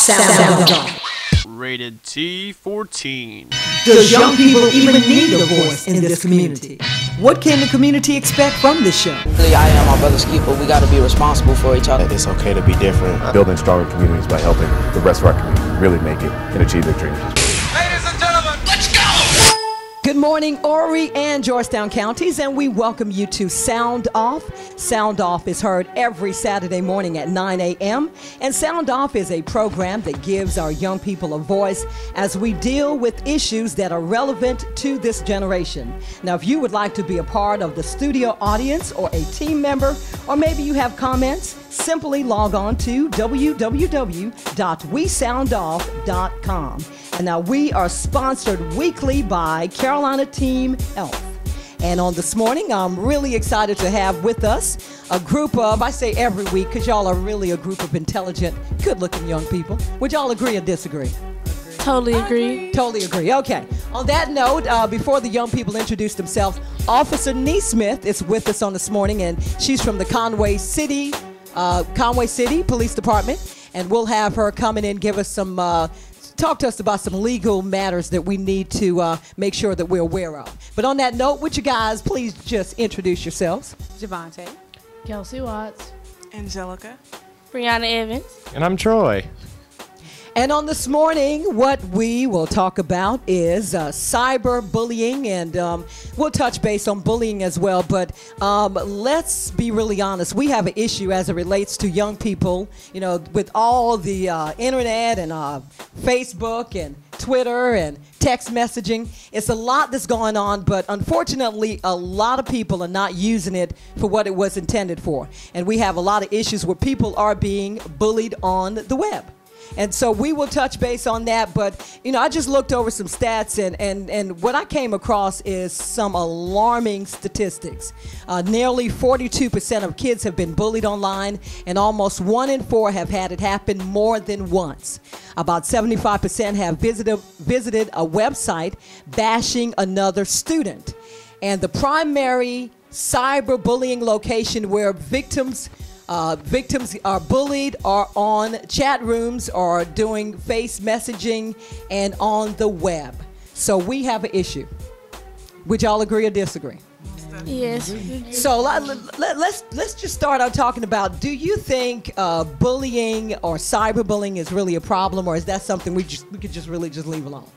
Sound Off. Rated T14. Does young people even need a voice in this community? What can the community expect from this show? I am my brother's keeper. We got to be responsible for each other. It's okay to be different. Building stronger communities by helping the rest of our community really make it and achieve their dreams. Ladies and gentlemen, let's go! Good morning, Horry and Georgetown counties, and we welcome you to Sound Off. Sound Off is heard every Saturday morning at 9 a.m. And Sound Off is a program that gives our young people a voice as we deal with issues that are relevant to this generation. Now, if you would like to be a part of the studio audience or a team member, or maybe you have comments, simply log on to www.wesoundoff.com. And now we are sponsored weekly by Carolina Team Health. And on this morning, I'm really excited to have with us a group of, I say every week, because y'all are really a group of intelligent, good-looking young people. Would y'all agree or disagree? Totally agree. Totally agree. Okay. On that note, before the young people introduce themselves, Officer Neesmith is with us on this morning, and she's from the Conway City Police Department, and we'll have her come in and give us some talk to us about some legal matters that we need to make sure that we're aware of. But on that note, would you guys please just introduce yourselves? Javante. Kelsey Watts. Angelica. Brianna Evans. And I'm Troy. And on this morning, what we will talk about is cyberbullying, and we'll touch base on bullying as well. But let's be really honest. We have an issue as it relates to young people, you know, with all the internet and Facebook and Twitter and text messaging. It's a lot that's going on, but unfortunately, a lot of people are not using it for what it was intended for. And we have a lot of issues where people are being bullied on the web. And so we will touch base on that. But, you know, I just looked over some stats, and what I came across is some alarming statistics. Nearly 42% of kids have been bullied online, and almost 1 in 4 have had it happen more than once. About 75% have visited a website bashing another student. And the primary cyberbullying location where victims are bullied are on chat rooms or doing face messaging and on the web. So we have an issue. Would y'all agree or disagree? Yes. So let's just start out talking about, do you think bullying or cyberbullying is really a problem, or is that something we could just really just leave alone?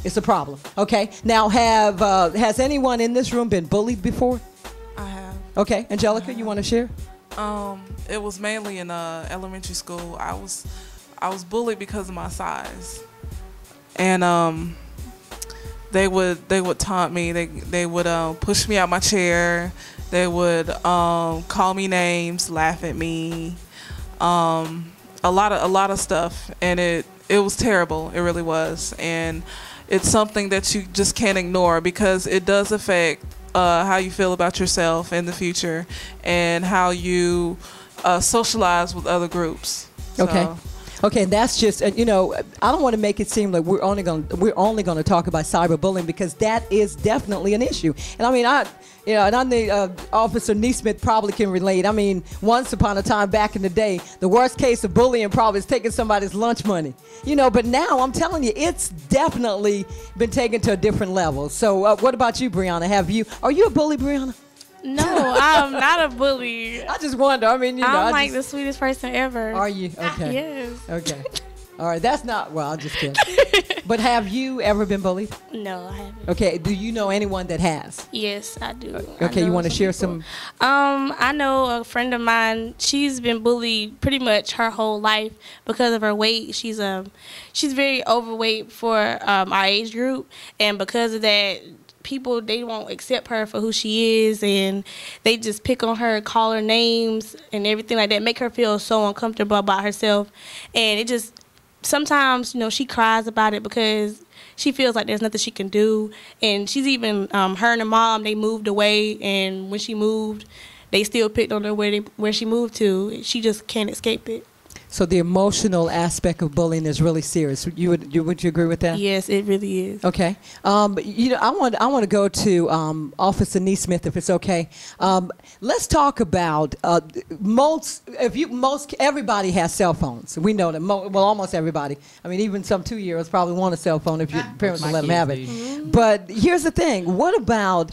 It's a problem. Okay. Now, has anyone in this room been bullied before? I have. Okay, Angelica, you want to share? It was mainly in elementary school. I was bullied because of my size, and they would taunt me. They would push me out my chair. They would call me names, laugh at me, a lot of stuff, and it was terrible. It really was, and it's something that you just can't ignore because it does affect how you feel about yourself in the future and how you socialize with other groups. Okay. So. Okay, and that's just, you know, I don't want to make it seem like we're only going to talk about cyberbullying, because that is definitely an issue. And I mean, I think Officer Neesmith probably can relate. I mean, once upon a time back in the day, the worst case of bullying probably is taking somebody's lunch money. You know, but now I'm telling you, it's definitely been taken to a different level. So what about you, Brianna? Are you a bully, Brianna? No, I'm not a bully. I just wonder. I mean, you know, I'm the sweetest person ever. Are you? Okay. Yes. Okay. All right. That's not. Well, I'm just kidding. But have you ever been bullied? No, I haven't. Okay. Do you know anyone that has? Yes, I do. Okay. You want to share some? I know a friend of mine. She's been bullied pretty much her whole life because of her weight. She's very overweight for our age group, and because of that, people, they won't accept her for who she is, and they just pick on her, call her names and everything like that, make her feel so uncomfortable about herself. And it just, sometimes, you know, she cries about it because she feels like there's nothing she can do. And she's even, her and her mom, they moved away, and when she moved, they still picked on her where she moved to. She just can't escape it. So the emotional aspect of bullying is really serious. Would you agree with that? Yes, it really is. Okay. I want to go to Officer Neesmith, if it's okay. Let's talk about everybody has cell phones. We know that. Almost everybody. I mean, even some 2-year-olds probably want a cell phone if your parents will let them have it. Mm-hmm. But here's the thing. What about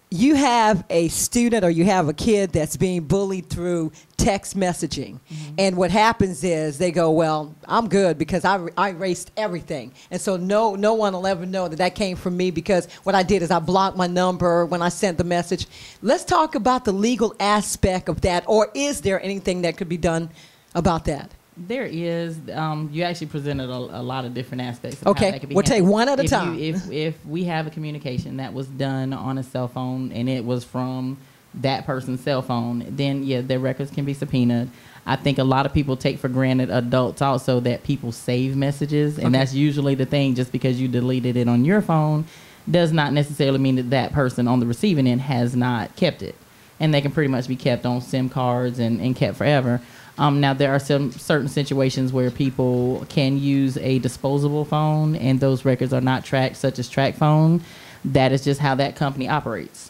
you have a student or you have a kid that's being bullied through text messaging, and what happens is they go, well, I'm good because I erased everything, and so no one will ever know that came from me because what I did is I blocked my number when I sent the message. Let's talk about the legal aspect of that, or is there anything that could be done about that? There is. You actually presented a lot of different aspects of how Okay, that could be we'll handled. take one at a time. If we have a communication that was done on a cell phone and it was from that person's cell phone, then yeah, their records can be subpoenaed. I think a lot of people take for granted, adults also, that people save messages, and that's usually the thing. Just because you deleted it on your phone does not necessarily mean that that person on the receiving end has not kept it, and they can pretty much be kept on SIM cards and kept forever. Now, there are some certain situations where people can use a disposable phone and those records are not tracked, such as track phone. That is just how that company operates.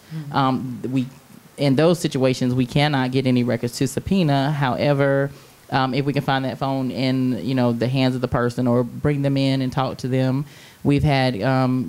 In those situations, we cannot get any records to subpoena. However, if we can find that phone in the hands of the person or bring them in and talk to them, we've had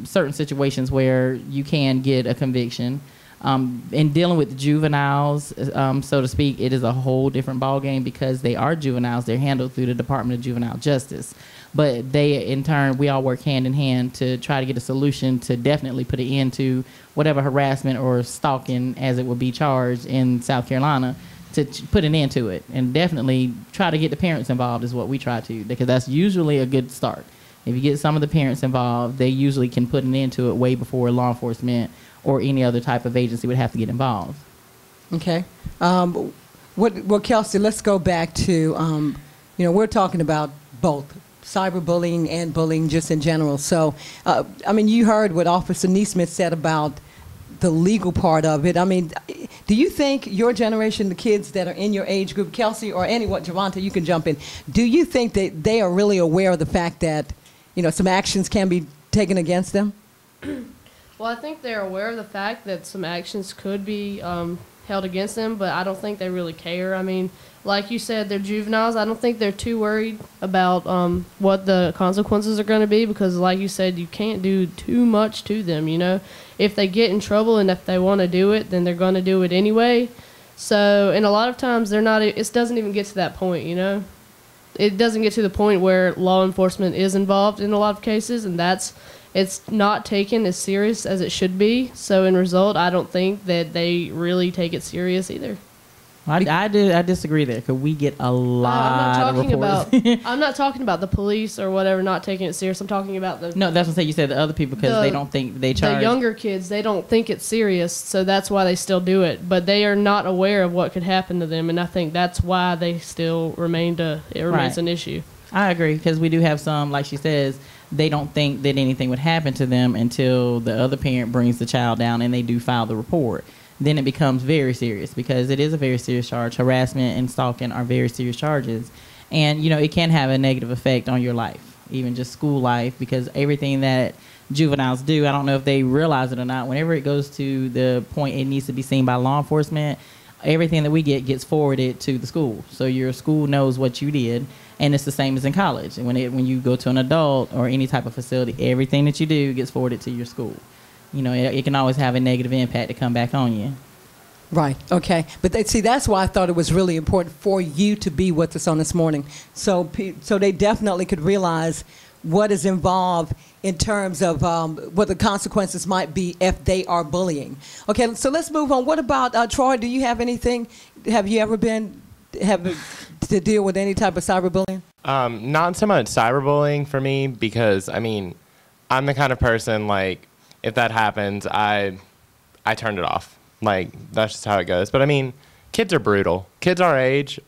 certain situations where you can get a conviction. In dealing with juveniles, so to speak, it is a whole different ballgame because they are juveniles. They're handled through the Department of Juvenile Justice. But they, in turn, we all work hand in hand to try to get a solution to definitely put an end to whatever harassment or stalking, as it would be charged in South Carolina, to put an end to it. And definitely try to get the parents involved is what we try to, because that's usually a good start. If you get some of the parents involved, they usually can put an end to it way before law enforcement or any other type of agency would have to get involved. Okay. Well, Kelsey, let's go back to, we're talking about both cyberbullying and bullying just in general. So, you heard what Officer Neesmith said about the legal part of it. I mean, do you think your generation, the kids that are in your age group, Kelsey or Javonta, you can jump in, do you think that they are really aware of the fact that, some actions can be taken against them? Well, I think they're aware of the fact that some actions could be held against them, but I don't think they really care. I mean, like you said, they're juveniles. I don't think they're too worried about what the consequences are going to be because, like you said, you can't do too much to them, If they get in trouble and if they want to do it, then they're going to do it anyway. So, and a lot of times they're not, it doesn't even get to that point, It doesn't get to the point where law enforcement is involved in a lot of cases, and it's not taken as serious as it should be. So in result, I don't think that they really take it serious either. I disagree there because we get a lot of reports. I'm not talking about the police or whatever not taking it serious. I'm talking about the... No, that's what I'm saying. You said the other people because they don't think they charge... The younger kids, they don't think it's serious, so that's why they still do it. But they are not aware of what could happen to them, and I think that's why they still remains an issue. I agree because we do have some, like she says, they don't think that anything would happen to them until the other parent brings the child down and they do file the report. Then it becomes very serious because it is a very serious charge. Harassment and stalking are very serious charges. And, it can have a negative effect on your life, even just school life, because everything that juveniles do, I don't know if they realize it or not, whenever it goes to the point it needs to be seen by law enforcement, everything that we get gets forwarded to the school. So your school knows what you did, and it's the same as in college. And when you go to an adult or any type of facility, everything that you do gets forwarded to your school. It can always have a negative impact to come back on you. Right. Okay. But that's why I thought it was really important for you to be with us on this morning. So they definitely could realize what is involved in terms of what the consequences might be if they are bullying. Okay. So let's move on. What about Troy? Do you have anything? Have you ever been to deal with any type of cyberbullying? Not so much cyberbullying for me because, I'm the kind of person, if that happens, I turned it off. That's just how it goes. But, kids are brutal. Kids our age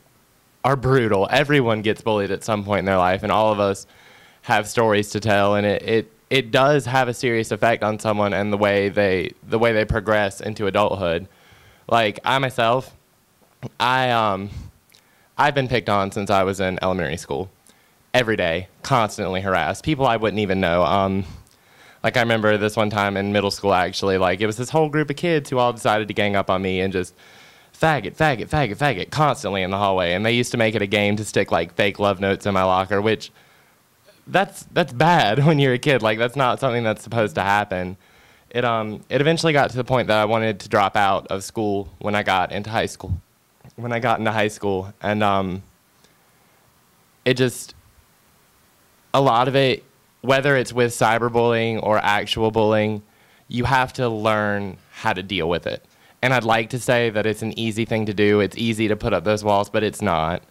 are brutal. Everyone gets bullied at some point in their life, and all of us have stories to tell, and it does have a serious effect on someone and the way they progress into adulthood. I myself, I I've been picked on since I was in elementary school. Every day, constantly harassed. People I wouldn't even know. Like I remember this one time in middle school, actually, like it was this whole group of kids who all decided to gang up on me and just faggot, faggot, faggot, faggot, constantly in the hallway. And they used to make it a game to stick like fake love notes in my locker, which that's bad when you're a kid. Like that's not something that's supposed to happen. It eventually got to the point that I wanted to drop out of school when I got into high school. And it just, a lot of it, whether it's with cyberbullying or actual bullying, you have to learn how to deal with it. And I'd like to say that it's an easy thing to do. It's easy to put up those walls, but it's not.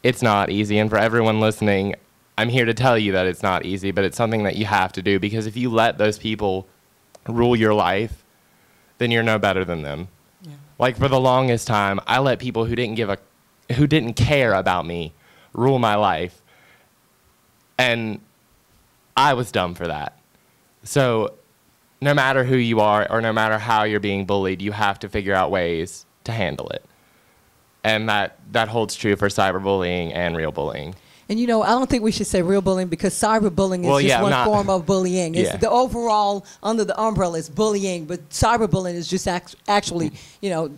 It's not easy. And for everyone listening, I'm here to tell you that it's not easy, but it's something that you have to do, because if you let those people rule your life, then you're no better than them. Yeah. Like for the longest time, I let people who didn't care about me rule my life. And I was dumb for that. So no matter who you are or no matter how you're being bullied, you have to figure out ways to handle it. And that holds true for cyberbullying and real bullying. And I don't think we should say real bullying, because cyberbullying is just one form of bullying. It's the overall, under the umbrella, is bullying, but cyberbullying is just actually,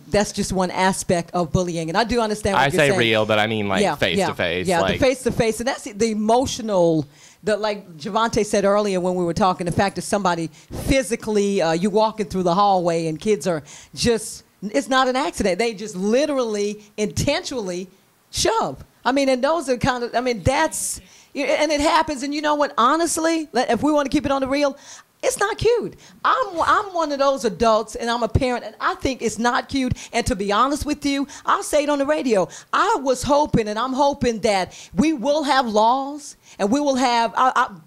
that's just one aspect of bullying. And I do understand what you're saying. I say real, but I mean like face-to-face. Yeah, like, the face-to-face. And that's the emotional, like Javante said earlier when we were talking, the fact that somebody physically, you're walking through the hallway and kids are just, it's not an accident. They just literally, intentionally shove. I mean, and those are kind of, that's, and it happens. And you know what, honestly, if we want to keep it on the real, it's not cute. I'm one of those adults, and I'm a parent, and I think it's not cute. And to be honest with you, I'll say it on the radio. I was hoping, and I'm hoping that we will have laws, and we will have,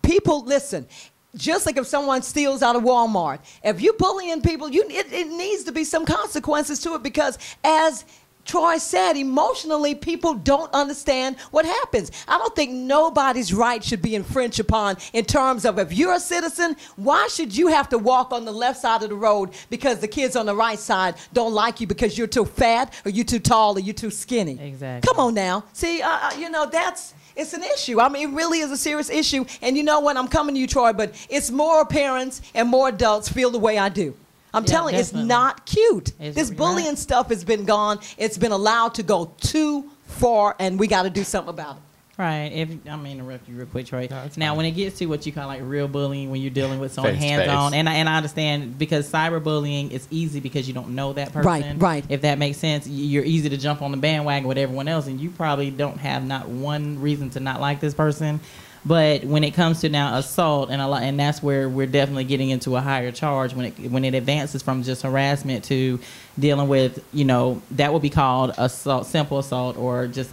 people, listen, just like if someone steals out of Walmart, if you're bullying people, it needs to be some consequences to it, because as Troy said, emotionally, people don't understand what happens. I don't think nobody's right should be infringed upon in terms of, if you're a citizen, why should you have to walk on the left side of the road because the kids on the right side don't like you because you're too fat or you're too tall or you're too skinny? Exactly. Come on now. See, it's an issue. I mean, it really is a serious issue. And you know what? I'm coming to you, Troy, but it's more parents and more adults feel the way I do. I'm telling you, it's not cute. This bullying stuff has been gone. It's been allowed to go too far, and we got to do something about it. Right. I'm gonna interrupt you real quick, Troy. Now, when it gets to what you call like real bullying, when you're dealing with someone hands-on, and I understand, because cyberbullying is easy because you don't know that person. Right. If that makes sense, you're easy to jump on the bandwagon with everyone else, and you probably don't have not one reason to not like this person. But when it comes to now assault, and that's where we're definitely getting into a higher charge when it advances from just harassment to dealing with, that would be called assault, simple assault, or just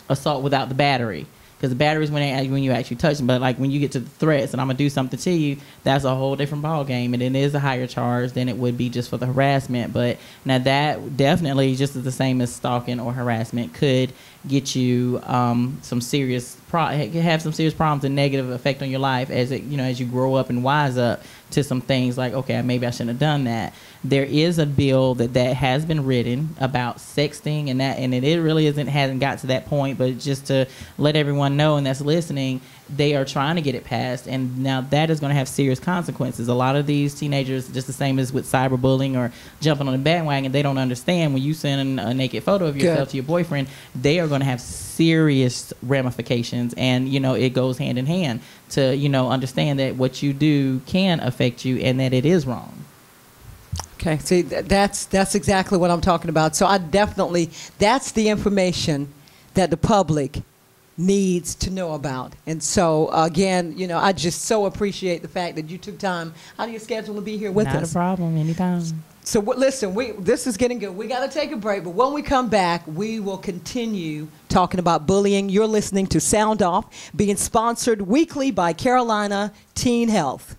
assault without the battery. Because the battery is when you actually touch them. But like when you get to the threats and I'm going to do something to you, that's a whole different ball game. And it is a higher charge than it would be just for the harassment. But now that definitely, just as the same as stalking or harassment, could get you some serious have some serious problems and negative effect on your life as you grow up and wise up to some things like, okay, maybe I shouldn't have done that. There is a bill that has been written about sexting, and it really hasn't got to that point, but just to let everyone know and that's listening, they are trying to get it passed, and now that is going to have serious consequences. A lot of these teenagers, just the same as with cyberbullying or jumping on the bandwagon, they don't understand when you send a naked photo of yourself to your boyfriend, they are going to have serious ramifications, and it goes hand in hand to understand that what you do can affect you and that it is wrong. Okay, see, that's exactly what I'm talking about. So that's the information that the public needs to know about. And so, again, I just so appreciate the fact that you took time out of your schedule to be here with us. Not a problem, anytime. So, listen, this is getting good. We got to take a break, but when we come back, we will continue talking about bullying. You're listening to Sound Off, being sponsored weekly by Carolina Teen Health.